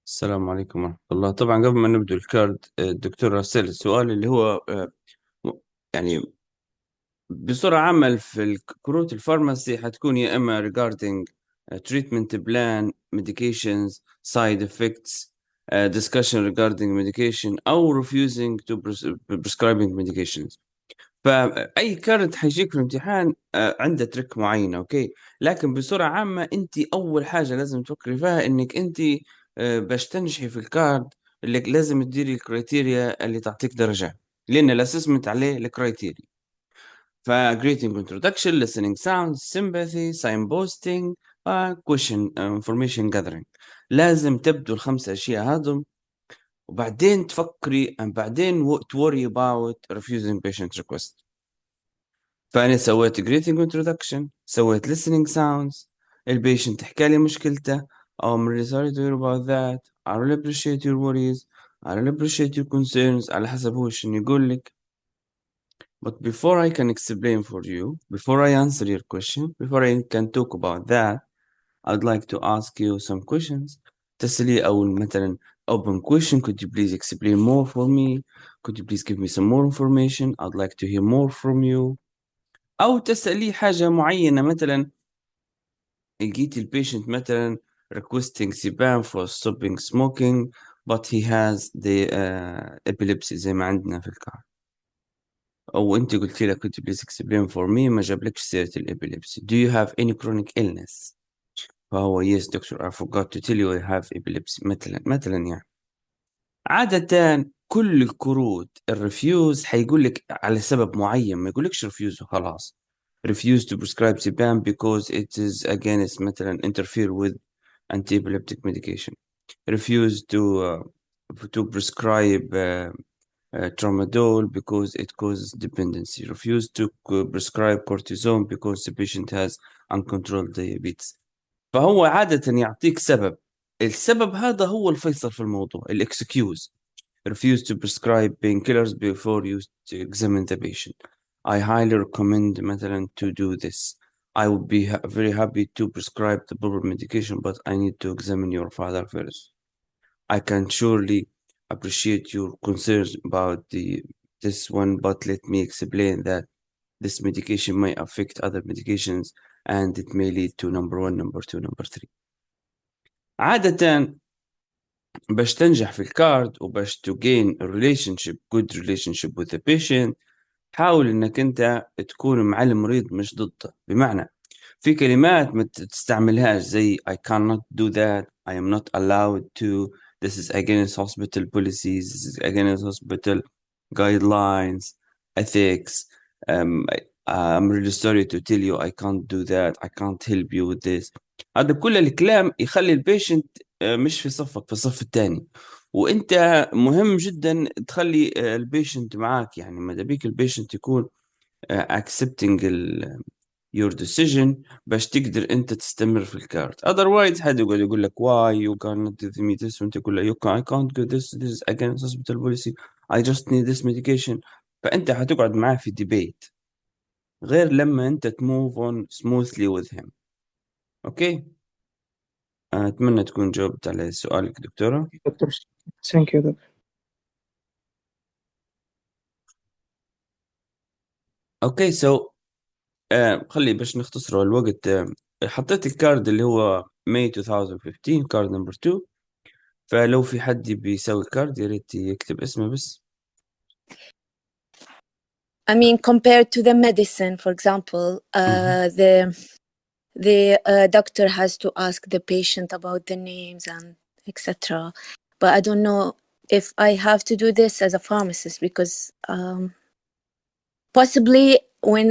السلام عليكم ورحمة الله. طبعا قبل ما نبدأ الكارد الدكتور راسل السؤال اللي هو م- يعني بصورة عامة في الكروت الفارماسي حتكون يا إما regarding treatment plan, medications, side effects, discussion regarding medication أو refusing to prescribing medications. فأي كارت حيجيك في الامتحان عنده تريك معينة. أوكي، لكن بصورة عامة أنت أول حاجة لازم تفكري فيها إنك أنت باش تنجحي في الكارد اللي لازم تديري الكرايتيريا اللي تعطيك درجة، لأن الأسسمنت عليه الكرايتيريا. greeting introduction, listening sounds, sympathy, signposting, question information gathering. لازم تبدو الخمسة أشياء هذم، وبعدين تفكري بعدين to worry about refusing patient request. فأنا سويت greeting introduction، سويت listening sounds، البيشنت حكى لي مشكلته. Oh, I'm really sorry to hear about that. I really appreciate your worries. I really appreciate your concerns. على حسب هو شنو يقول لك. But before I can explain for you, before I answer your question, before I can talk about that, I'd like to ask you some questions. تسألي أول مثلا open question. Could you please explain more for me? Could you please give me some more information? I'd like to hear more from you. أو تسأليه حاجة معينة، مثلا لقيتي البيشنت مثلا requesting CPAP for stopping smoking but he has the epilepsy زي ما عندنا في الكار، أو أنت قلتي له could you please explain for me، ما جابلكش سيرة الإبيليبسي. Do you have any chronic illness؟ فهو yes doctor I forgot to tell you I have epilepsy مثلا يعني. عادة كل الكروت الريفيوز حيقول لك على سبب معين، ما يقولكش ريفيوز وخلاص. refuse to prescribe CPAP because it is against مثلا interfere with anti-epileptic medication. refuse to prescribe tramadol because it causes dependency. refuse to prescribe cortisone because the patient has uncontrolled diabetes. فهو عادة يعطيك سبب، السبب هذا هو الفيصل في الموضوع. الاكسكيوز refuse to prescribe painkillers before you examine the patient. I highly recommend مثلا to do this. I would be very happy to prescribe the proper medication, but I need to examine your father first. I can surely appreciate your concerns about this one, but let me explain that this medication may affect other medications and it may lead to number one, number two, number three. عادة باش تنجح في الكارد وباش to gain a relationship, good relationship with the patient، حاول انك انت تكون مع المريض مش ضده. بمعنى في كلمات ما تستعملهاش زي I cannot do that, I am not allowed to, this is against hospital policies, this is against hospital guidelines, ethics. I'm really sorry to tell you I can't do that, I can't help you with this. هذا كل الكلام يخلي البيشنت مش في صفك، في الصف الثاني. وانت مهم جدا تخلي البيشنت معاك، يعني ماذا بيك البيشنت يكون accepting your decision باش تقدر انت تستمر في الكارت. otherwise حد يقعد يقول لك why you cannot give me this وانت تقول له I can't do this is against hospital policy, I just need this medication. فانت حتقعد معاه في debate غير لما انت move on smoothly with him. اوكي، اتمنى تكون جاوبت على سؤالك دكتورة. دكتور. ثانك يو دكتور. اوكي سو خلي باش نختصروا الوقت. حطيت الكارد اللي هو May 2015 كارد نمبر 2. فلو في حد بيسوي كارد يا ريت يكتب اسمه بس. I mean, compared to the medicine, for example, the doctor has to ask the patient about the names and etc. But I don't know if I have to do this as a pharmacist because possibly when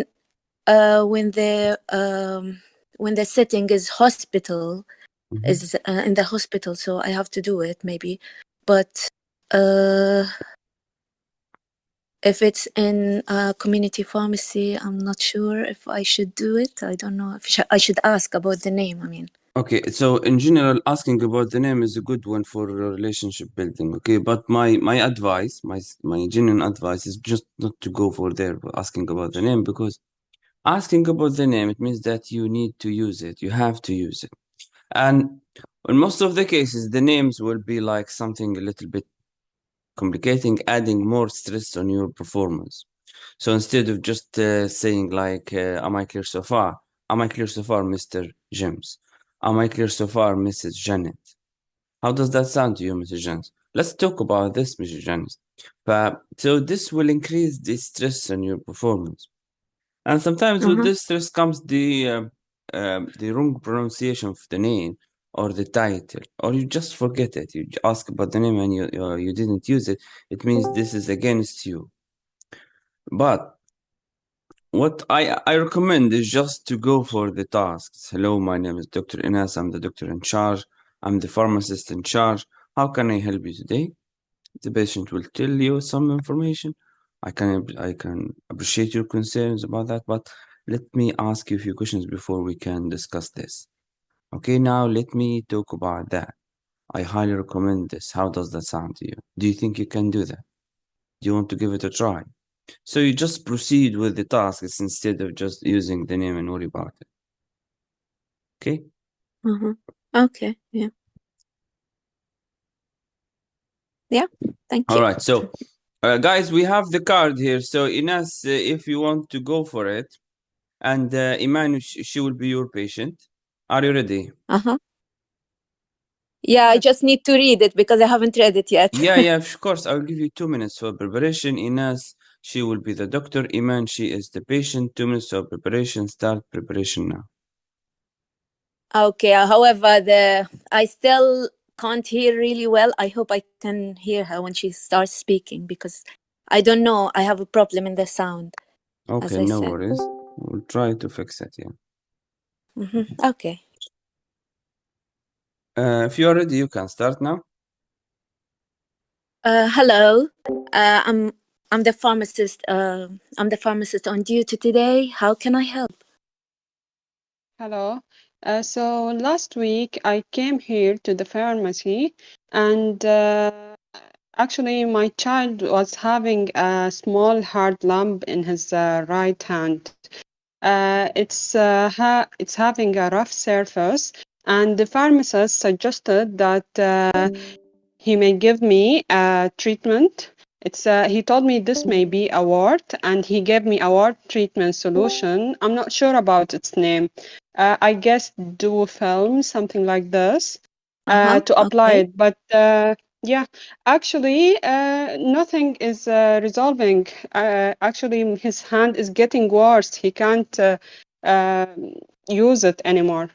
the setting is hospital, is in the hospital, so I have to do it maybe. But if it's in community pharmacy, I'm not sure if I should do it. I don't know if I should ask about the name. I mean, Okay, so in general, asking about the name is a good one for relationship building. Okay, but my advice, my genuine advice is just not to go for there asking about the name, because asking about the name, it means that you need to use it. You have to use it. And In most of the cases, the names will be like something a little bit complicating, adding more stress on your performance. So instead of just saying like, am I clear so far? Am I clear so far, Mr. James? Am I clear so far, Mrs. Janet? How does that sound to you, Mrs. Janet? Let's talk about this, Mrs. Janet. So this will increase the stress on your performance. And sometimes with this stress comes the wrong pronunciation of the name or the title, or you just forget it. You ask about the name and you didn't use it. It means this is against you. But what I recommend is just to go for the tasks. Hello, my name is Dr. Inas. I'm the doctor in charge. I'm the pharmacist in charge. How can I help you today? The patient will tell you some information. I can appreciate your concerns about that, but let me ask you a few questions before we can discuss this. Okay, now let me talk about that. I highly recommend this. How does that sound to you? Do you think you can do that? Do you want to give it a try? So you just proceed with the tasks instead of just using the name and worry about it. Okay? Okay, yeah. Yeah, thank All you. right. So, guys, we have the card here. So, Ines, if you want to go for it, and Iman, she will be your patient. Are you ready? Yeah, I just need to read it because I haven't read it yet. Yeah, of course. I'll give you 2 minutes for preparation. Ines, she will be the doctor. Iman, she is the patient. 2 minutes of preparation. Start preparation now. Okay, however, I still can't hear really well. I hope I can hear her when she starts speaking because I don't know. I have a problem in the sound, as Okay, I no said. worries. We'll try to fix it, yeah. Okay. If you're ready, you can start now. Hello. I'm the pharmacist. I'm the pharmacist on duty today. How can I help? Hello. So last week I came here to the pharmacy and actually my child was having a small hard lump in his right hand. It's having a rough surface and the pharmacist suggested that he may give me a treatment. He told me this may be a wart, and he gave me a wart treatment solution. I'm not sure about its name. I guess duo film, something like this, to apply Okay. it. But yeah, actually, nothing is resolving. Actually, his hand is getting worse. He can't uh, use it anymore.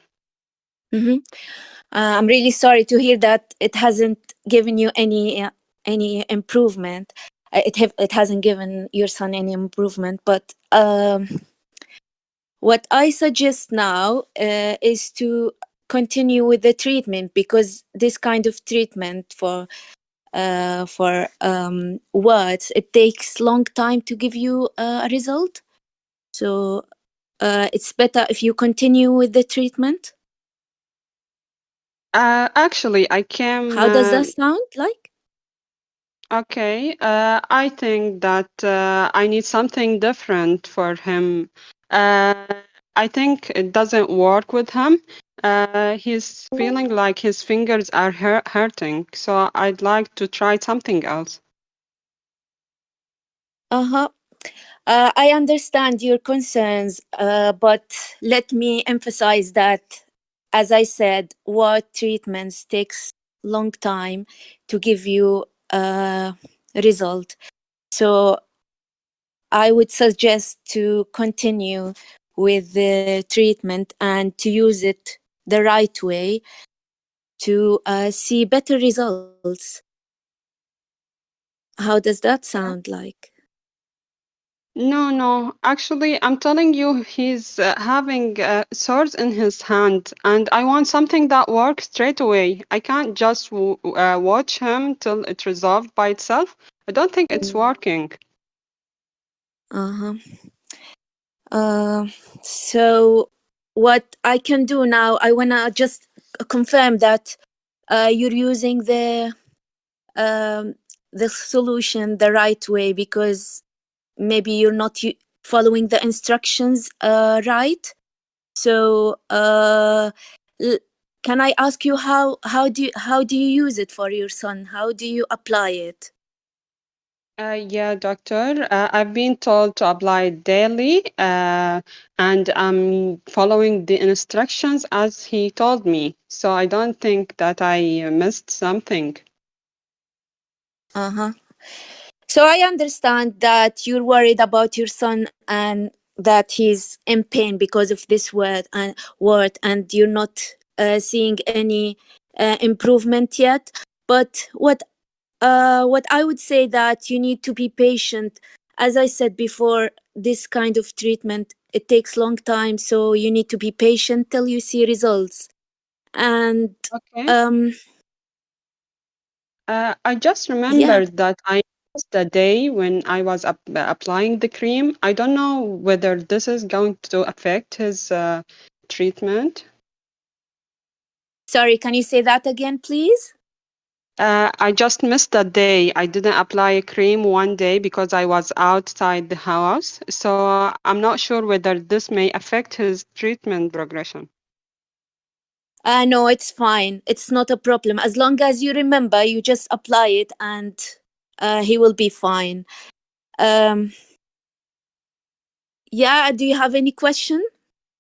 I'm really sorry to hear that it hasn't given you any improvement. It hasn't given your son any improvement. But what I suggest now is to continue with the treatment because this kind of treatment for words it takes long time to give you a result. So it's better if you continue with the treatment. Actually, I came. How does that sound like? Okay, I think that I need something different for him. Uh, I think it doesn't work with him. He's feeling like his fingers are hurting, so I'd like to try something else. Uh-huh. I understand your concerns, but let me emphasize that, as I said, what treatments takes long time to give you a result. So I would suggest to continue with the treatment and to use it the right way to see better results. How does that sound like? No. Actually, I'm telling you, he's having sores in his hand, and I want something that works straight away. I can't just watch him till it resolved by itself. I don't think it's working. Uh-huh. So what I can do now, I wanna just confirm that you're using the solution the right way because maybe you're not following the instructions right. So can I ask you how do you use it for your son? How do you apply it? Yeah, doctor. I've been told to apply it daily, and I'm following the instructions as he told me. So I don't think that I missed something. Uh-huh. So I understand that you're worried about your son and that he's in pain because of this word, and you're not seeing any improvement yet. But what I would say that you need to be patient. As I said before, this kind of treatment, it takes long time, so you need to be patient till you see results. And Okay. I just yeah. remembered that I missed the day when I was applying the cream. I don't know whether this is going to affect his treatment. Sorry, can you say that again, please? I just missed that day. I didn't apply a cream one day because I was outside the house. So I'm not sure whether this may affect his treatment progression. No, it's fine. It's not a problem. As long as you remember, you just apply it and he will be fine. Um, yeah, do you have any question?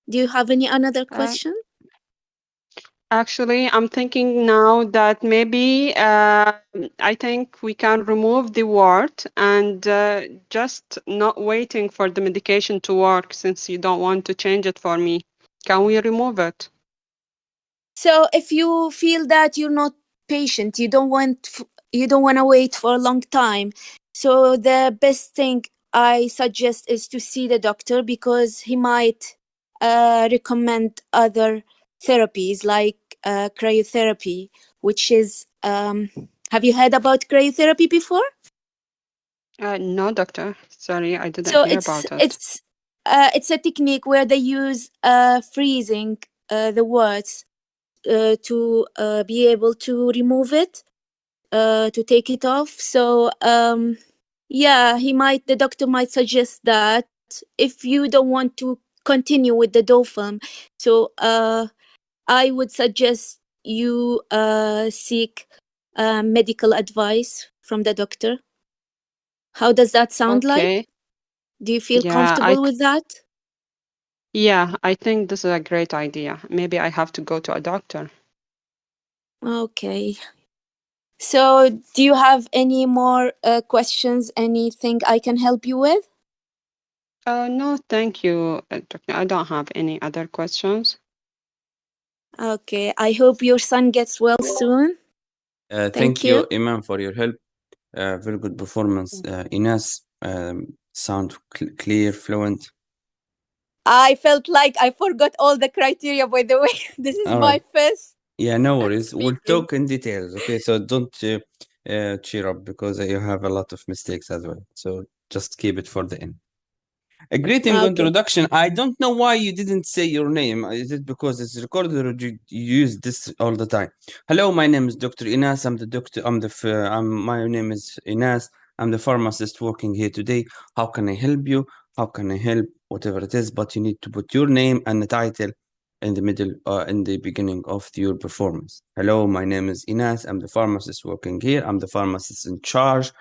Do you have any another Uh, question? Actually, I'm thinking now that maybe I think we can remove the word and just not waiting for the medication to work since you don't want to change it for me. Can we remove it? So if you feel that you're not patient, you don't want to wait for a long time. So the best thing I suggest is to see the doctor because he might recommend other therapies like cryotherapy, which is have you heard about cryotherapy before? No, doctor. Sorry, I didn't So hear about it. it's a technique where they use freezing the words to be able to remove it, to take it off. So yeah, the doctor might suggest that if you don't want to continue with the dough film. So I would suggest you seek medical advice from the doctor. How does that sound Okay. like? Do you feel Yeah, comfortable with that? yeah, I think this is a great idea. Maybe I have to go to a doctor. Okay. So, do you have any more questions? Anything I can help you with? No, thank you, doctor. I don't have any other questions. Okay. I hope your son gets well soon. Thank Thank you, you. Iman, for your help. Very good performance. Ines, sound clear, fluent. I felt like I forgot all the criteria, by the way. This is All my right. first Yeah, no worries. We'll speaking. talk in details. Okay, so don't cheer up because you have a lot of mistakes as well. So just keep it for the end. A greeting Okay. introduction. I don't know why you didn't say your name. Is it because it's recorded or you use this all the time? Hello, my name is Dr. Inas. I'm the doctor. My name is Inas. I'm the pharmacist working here today. How can I help you? How can I help? Whatever it is, but you need to put your name and the title in the middle, in the beginning of your performance. Hello, my name is Inas. I'm the pharmacist working here. I'm the pharmacist in charge.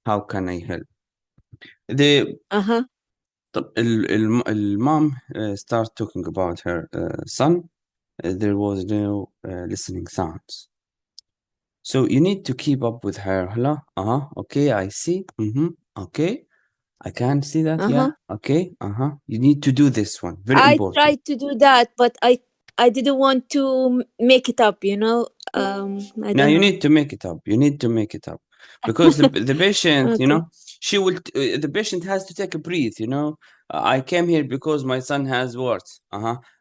How can I help? The Uh-huh. طب المom start talking about her son. There was no listening sounds. So you need to keep up with her. Hello? Uh-huh. Okay, I see. Mm-hmm. Okay. I can see that. Yeah. Uh-huh. Okay. Uh-huh. You need to do this one. Very I important. tried to do that, but I didn't want to make it up, you know. I Now don't you know. need to make it up. You need to make it up because the patient, you Okay. know, the patient has to take a breath. You know, I came here because my son has warts.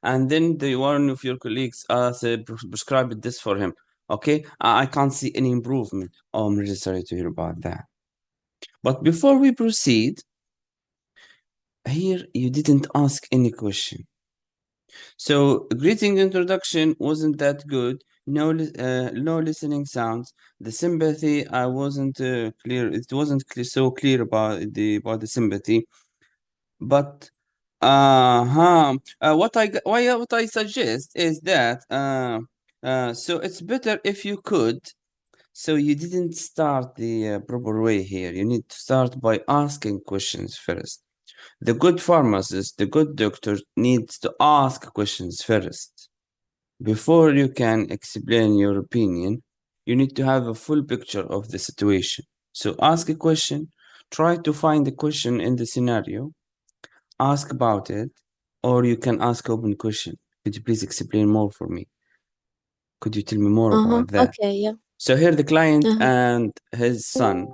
And then the one of your colleagues said prescribed this for him. Okay, I can't see any improvement. Oh, I'm really sorry to hear about that. But before we proceed, here you didn't ask any question. So greeting introduction wasn't that good. No listening sounds. The sympathy, I wasn't clear. It wasn't so clear about the sympathy. But what I suggest is that So it's better if you could. So you didn't start the proper way here. You need to start by asking questions first. The good pharmacist, the good doctor needs to ask questions first. Before you can explain your opinion, you need to have a full picture of the situation. So ask a question, try to find the question in the scenario, ask about it, or you can ask open question. Could you please explain more for me? Could you tell me more about that? Okay, yeah. So here the client Uh-huh. and his son,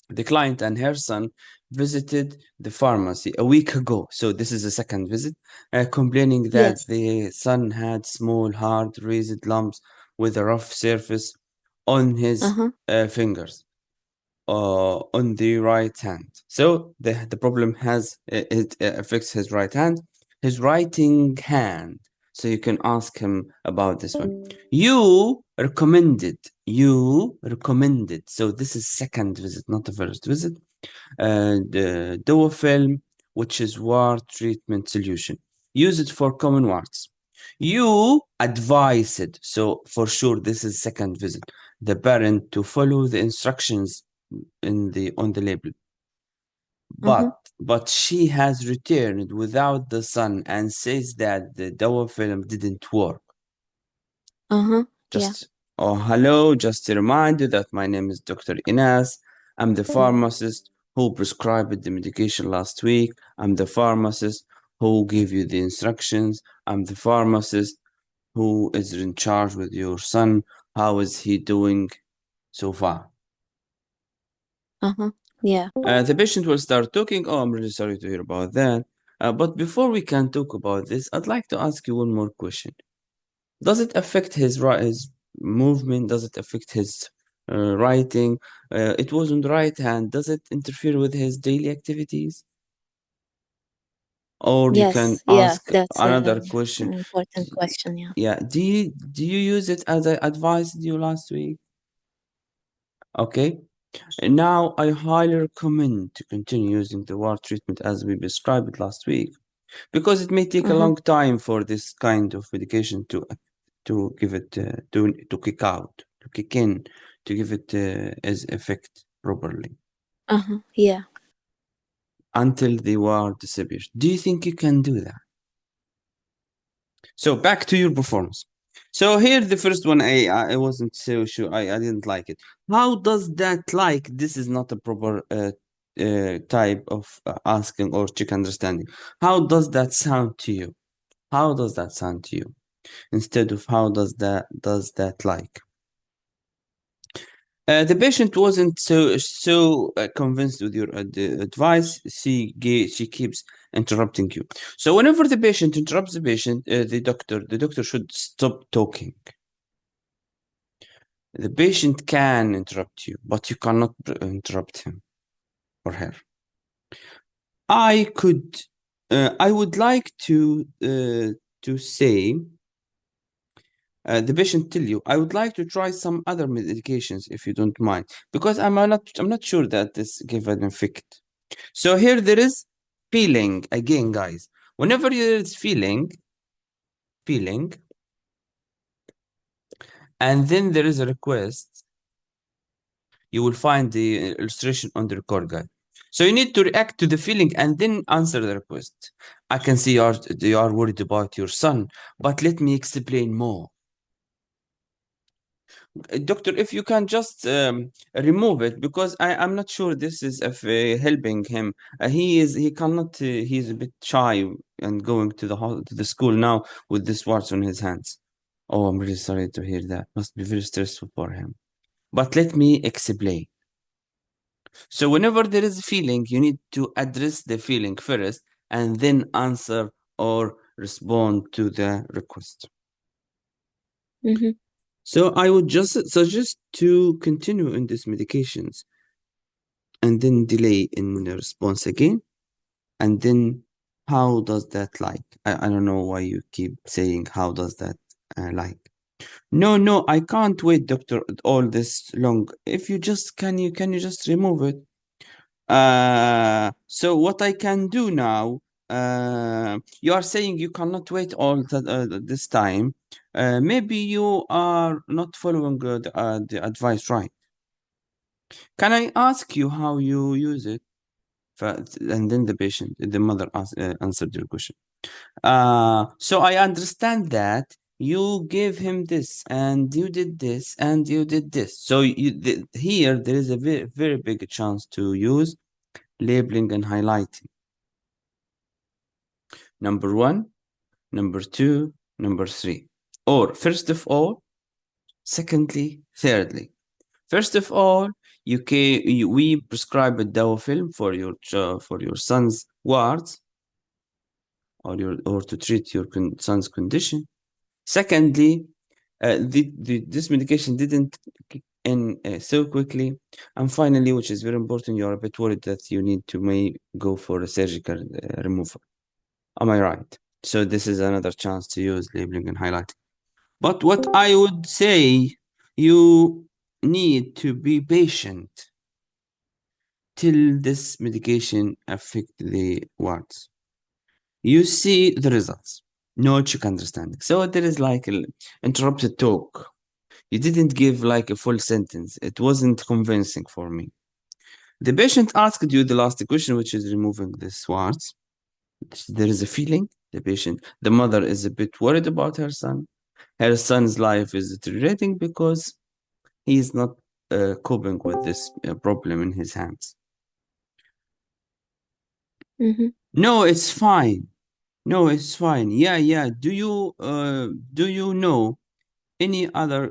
the client and her son visited the pharmacy a week ago. So this is the second visit, complaining that Yes. the son had small, hard, raised lumps with a rough surface on his fingers, on the right hand. So the problem has it affects his right hand, his writing hand. So you can ask him about this one. You recommended. So this is second visit, not the first visit. The Doa film, which is wart treatment solution. Use it for common warts. You advised. So for sure, this is second visit. The parent to follow the instructions on the label. But she has returned without the son and says that the Doa film didn't work. Yeah. Just hello, just to remind you that my name is Dr. Ines. I'm the pharmacist who prescribed the medication last week. I'm the pharmacist who gave you the instructions. I'm the pharmacist who is in charge with your son. How is he doing so far? Yeah. The patient will start talking. Oh, I'm really sorry to hear about that. But before we can talk about this, I'd like to ask you one more question. Does it affect his movement? Does it affect his writing? It was on the right hand. Does it interfere with his daily activities? Or you can Yes. Yeah. ask That's another an question. important question. Yeah. Yeah. Do you use it as I advised you last week? Okay. And now I highly recommend to continue using the wart treatment as we prescribed last week, because it may take a long time for this kind of medication to give it to kick out, to kick in, to give it its effect properly Yeah. until the wart disappears. Do you think you can do that? So back to your performance. So here the first one, I wasn't so sure. I didn't like it. How does that like? This is not a proper type of asking or check understanding. How does that sound to you? How does that sound to you? Instead of how does that like? The patient wasn't so convinced with your advice. She keeps interrupting you. So whenever the patient interrupts the doctor should stop talking. The patient can interrupt you, but you cannot interrupt him or her. I would like to say. The patient tell you, I would like to try some other medications if you don't mind, because I'm not sure that this give an effect. So here there is feeling again, guys. Whenever there is feeling, and then there is a request, you will find the illustration on the record guide. So you need to react to the feeling and then answer the request. I can see you are worried about your son, but let me explain more. Doctor, if you can just remove it, because I'm not sure this is helping him. He cannot. He's a bit shy and going to the school now with this warts on his hands. Oh, I'm really sorry to hear that. Must be very stressful for him. But let me explain. So whenever there is a feeling, you need to address the feeling first and then answer or respond to the request. So I would just suggest to continue in these medications and then delay in the response again. And then how does that like? I don't know why you keep saying how does that like. No, I can't wait, doctor, all this long. If you just can you just remove it? So what I can do now, you are saying you cannot wait all this time. maybe you are not following the advice right. Can I ask you how you use it? And then the mother answered your question. So I understand that you gave him this, and you did this, and you did this. So here there is a very, very big chance to use labeling and highlighting. Number 1, number 2, number 3. Or first of all, secondly, thirdly. First of all, we prescribe a dawa film for your son's wards, or to treat your son's condition. Secondly, this medication didn't kick in so quickly. And finally, which is very important, you're a bit worried that you need to may go for a surgical removal. Am I right? So this is another chance to use labeling and highlighting. But what I would say, you need to be patient till this medication affect the wards. You see the results. No check understanding. So there is like an interrupted talk. You didn't give like a full sentence. It wasn't convincing for me. The patient asked you the last question, which is removing the warts. There is a feeling, the mother is a bit worried about her son. Her son's life is deteriorating because he is not coping with this problem in his hands. Mhm. No, it's fine. No, it's fine. Yeah. Do you know any other,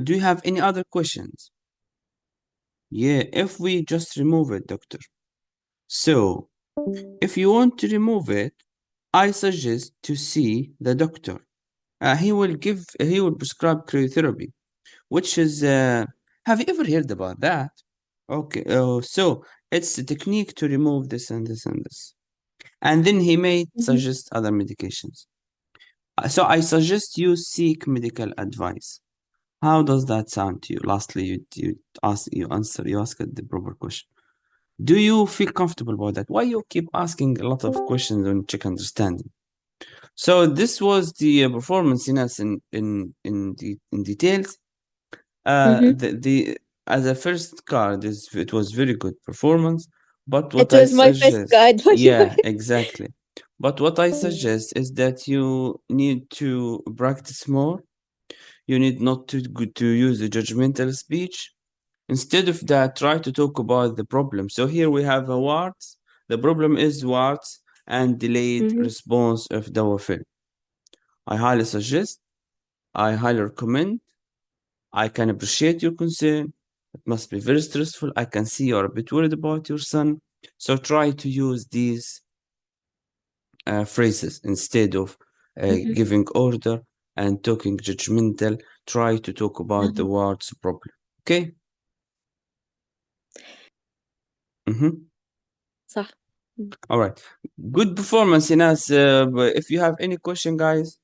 do you have any other questions? Yeah, if we just remove it, doctor. So, if you want to remove it, I suggest to see the doctor. He will prescribe cryotherapy, which is, have you ever heard about that? Okay, so it's a technique to remove this and this and this. And then he may suggest other medications. So I suggest you seek medical advice. How does that sound to you? Lastly, you asked the proper question. Do you feel comfortable about that? Why you keep asking a lot of questions on check understanding? So this was the performance in details. The as a first card it was very good performance. But what It was my first card. yeah, exactly. But what I suggest is that you need to practice more. You need not to use a judgmental speech. Instead of that, try to talk about the problem. So here we have a warts. The problem is warts and delayed response of dawafil. I highly suggest, I highly recommend, I can appreciate your concern. It must be very stressful. I can see you're a bit worried about your son. So try to use these phrases instead of giving order and talking judgmental. Try to talk about the warts problem. Okay? صح. All right. Good performance, Inas. But if you have any question, guys.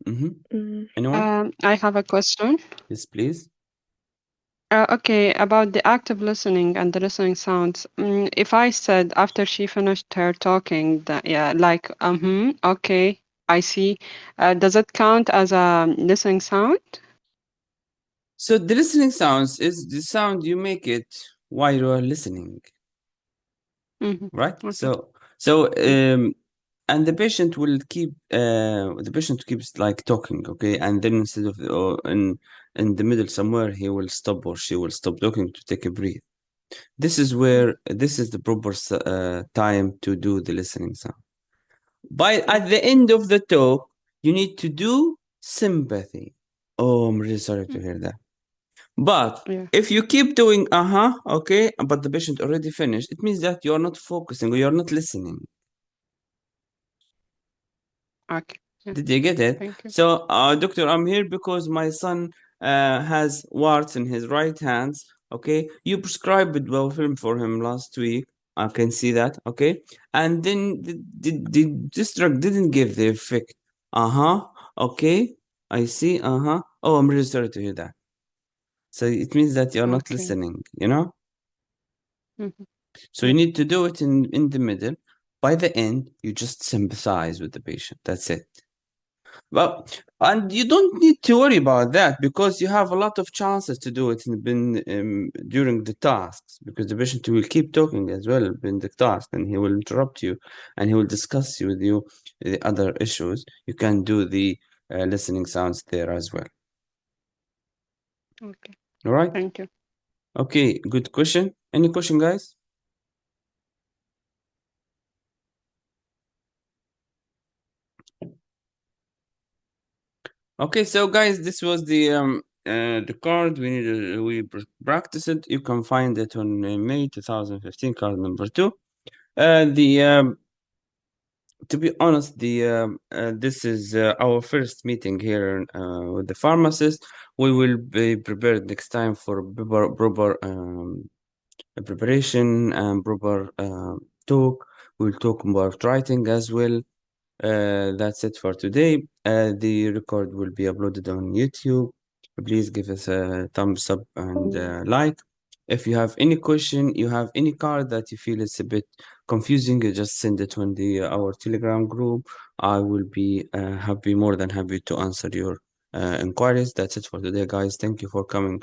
Anyone? I have a question. Yes, please. Okay, about the active listening and the listening sounds. If I said after she finished her talking, that like okay, I see. Does it count as a listening sound? So the listening sounds is the sound you make it while you are listening, right? Okay. So and the patient will keep the patient keeps like talking, okay, and then instead of in the middle somewhere he will stop or she will stop talking to take a breath. This is where this is the proper time to do the listening sound. At the end of the talk, you need to do sympathy. Oh, I'm really sorry to hear that. But if you keep doing okay, but the patient already finished, it means that you're not focusing or you're not listening. Okay. Did you get it? Thank you. So, doctor, I'm here because my son has warts in his right hands. Okay, you prescribed film for him last week. I can see that. Okay, and then this drug didn't give the effect. Okay, I see. Oh, I'm really sorry to hear that. So it means that you're not listening. You know. So you need to do it in the middle. By the end, you just sympathize with the patient. That's it. Well, and you don't need to worry about that because you have a lot of chances to do it during the tasks, because the patient will keep talking as well in the task, and he will interrupt you and he will discuss with you the other issues. You can do the listening sounds there as well. Okay. All right. Thank you. Okay, good question. Any question, guys? Okay, so guys, this was the card we practiced it. You can find it on May 2015, card number 2. To be honest, this is our first meeting here with the pharmacist. We will be prepared next time for proper preparation and proper talk. We'll talk about writing as well. That's it for today. The record will be uploaded on YouTube. Please give us a thumbs up and like. If you have any question, you have any card that you feel is a bit confusing, you just send it on our Telegram group. I will be more than happy to answer your inquiries. That's it for today, guys. Thank you for coming.